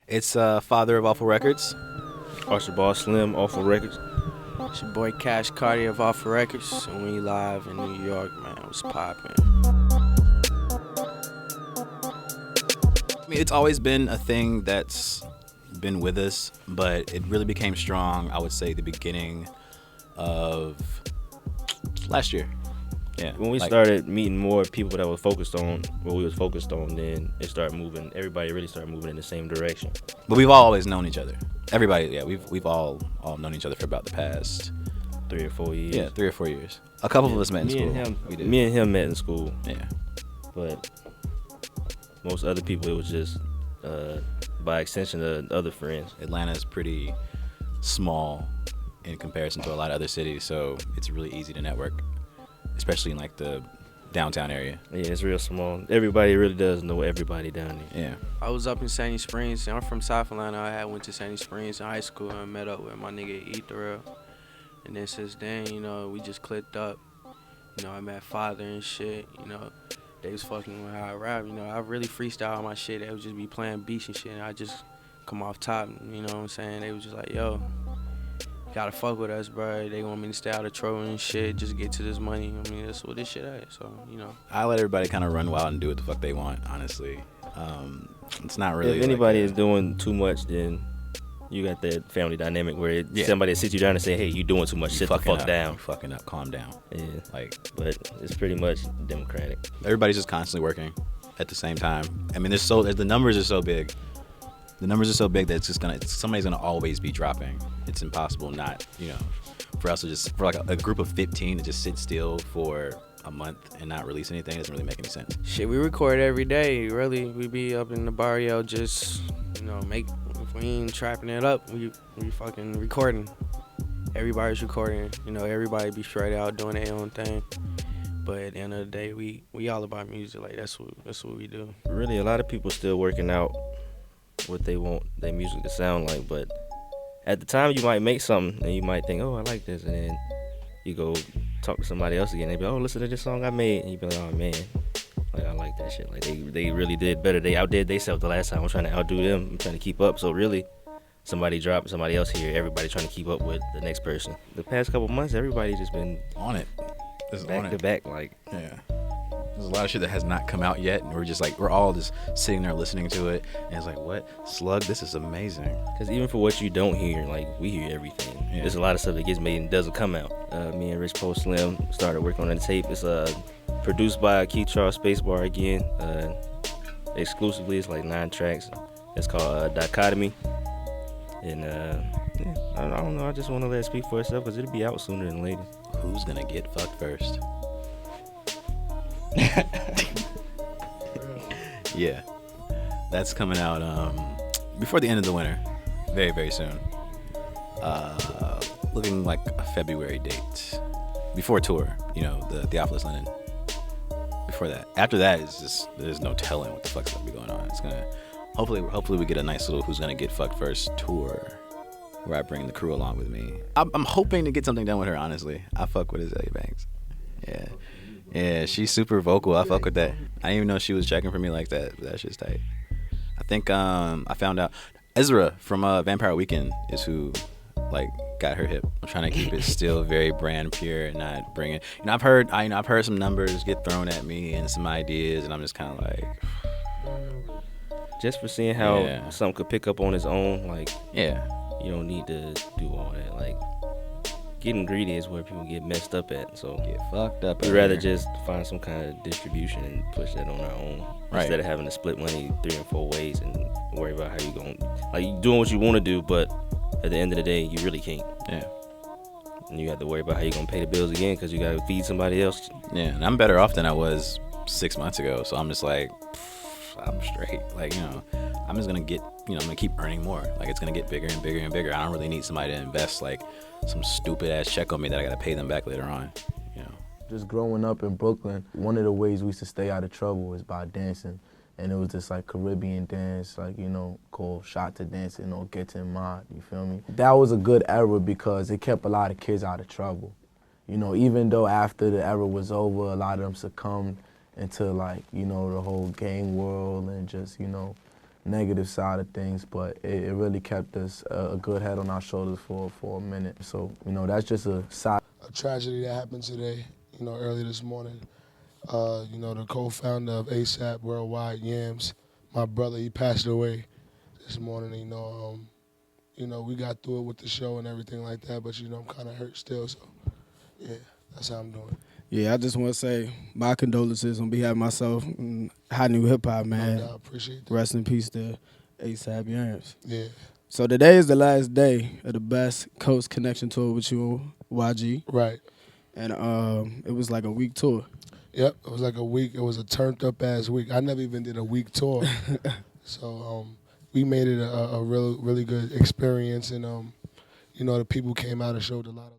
It's father of Awful Records. Archibald Slim, Awful Records. It's your boy Cash Carti of Awful Records, and we live in New York, man. What's poppin'? I mean, it's always been a thing that's been with us, but it really became strong, I would say, the beginning of last year. Yeah. When we started meeting more people that were focused on what we was focused on, then it started moving. Everybody really started moving in the same direction. But we've always known each other. Everybody, yeah, we've all known each other for about the past 3 or 4 years. Yeah, 3 or 4 years. A couple of us met in school. Me and him met in school. Yeah. But most other people, it was just by extension of other friends. Atlanta's pretty small in comparison to a lot of other cities, so it's really easy to network, especially in like the downtown area. Yeah, it's real small. Everybody really does know everybody down there. Yeah. I was up in Sandy Springs. I'm from South Atlanta. I went to Sandy Springs in high school and met up with my nigga Etherell. And then since then, we just clicked up. I met Father and shit. They was fucking with how I rap. I really freestyle my shit. They would just be playing beats and shit, and I just come off top. You know what I'm saying? They was just like, yo, you gotta fuck with us, bro. They want me to stay out of trouble and shit, just get to this money. I mean, that's what this shit is. So, I let everybody kind of run wild and do what the fuck they want, honestly. It's not really. If anybody is doing too much, then you got that family dynamic where somebody sits you down and say, hey, you doing too much, sit the fuck down. You fucking up, calm down. Yeah. But it's pretty much democratic. Everybody's just constantly working at the same time. I mean, the numbers are so big. The numbers are so big that somebody's gonna always be dropping. It's impossible not, for us to for like a group of 15 to just sit still for a month and not release anything doesn't really make any sense. Shit, we record every day. Really, we be up in the barrio just, if we ain't trapping it up, we fucking recording. Everybody's recording. Everybody be straight out doing their own thing. But at the end of the day, we all about music. Like that's what we do. Really, a lot of people still working out what they want their music to sound like, but at the time you might make something and you might think, oh, I like this, and then you go talk to somebody else again, they be like, oh, listen to this song I made, and you be like, oh man, like I like that shit. Like they really did better. They outdid themselves the last time. I'm trying to outdo them. I'm trying to keep up. So really, somebody drop, somebody else here, everybody trying to keep up with the next person. The past couple months, everybody just been on it. Back to back, like yeah. There's a lot of shit that has not come out yet, and we're all just sitting there listening to it, and it's like, what? Slug, this is amazing. Because even for what you don't hear, like, we hear everything. Yeah. There's a lot of stuff that gets made and doesn't come out. Me and RichPoSlim started working on the tape. It's produced by Keith Charles Spacebar again. Exclusively, it's like 9 tracks. It's called Dichotomy. And I don't know, I just want to let it speak for itself because it'll be out sooner than later. Who's gonna get fucked first? Yeah, that's coming out before the end of the winter, very, very soon. Looking like a February date, before tour, the Theophilus London. Before that, after that is just there's no telling what the fuck's gonna be going on. It's gonna hopefully we get a nice little who's gonna get fucked first tour where I bring the crew along with me. I'm hoping to get something done with her. Honestly, I fuck with Azealia Banks. Yeah, she's super vocal. I fuck with that. I didn't even know she was checking for me like that. But that shit's tight. I think I found out Ezra from Vampire Weekend is who got her hip. I'm trying to keep it still very brand pure and not bring it. I've heard some numbers get thrown at me and some ideas, and I'm just kind of like, just for seeing how something could pick up on its own. You don't need to do all that. Getting greedy is where people get messed up at. So get fucked up. We'd rather just find some kind of distribution and push that on our own, instead of having to split money 3 and 4 ways and worry about how you going. You doing what you want to do, but at the end of the day, you really can't. Yeah. And you have to worry about how you gonna pay the bills again because you gotta feed somebody else. Yeah, and I'm better off than I was 6 months ago. So I'm just like, I'm straight. I'm just gonna get, I'm gonna keep earning more. It's gonna get bigger and bigger and bigger. I don't really need somebody to invest some stupid ass check on me that I gotta pay them back later on. Just growing up in Brooklyn, one of the ways we used to stay out of trouble was by dancing. And it was this Caribbean dance, called shot to dancing or get to mod, you feel me? That was a good era because it kept a lot of kids out of trouble. Even though after the era was over, a lot of them succumbed into the whole gang world and just, negative side of things, but it really kept us a good head on our shoulders for a minute. So, you know, that's just a side. A tragedy that happened today, you know, early this morning. You know, the co-founder of ASAP Worldwide, Yams, my brother, he passed away this morning. You know, we got through it with the show and everything like that, but, you know, I'm kind of hurt still, so, yeah, that's how I'm doing. Yeah, I just want to say my condolences on behalf of myself and Hot New Hip Hop, man. No doubt, appreciate that. Rest in peace to ASAP Yams. Yeah. So today is the last day of the Best Coast Connection Tour with you, YG. Right. And it was like a week tour. Yep, it was like a week. It was a turned-up-ass week. I never even did a week tour. So we made it a really good experience, and, you know, the people came out and showed a lot of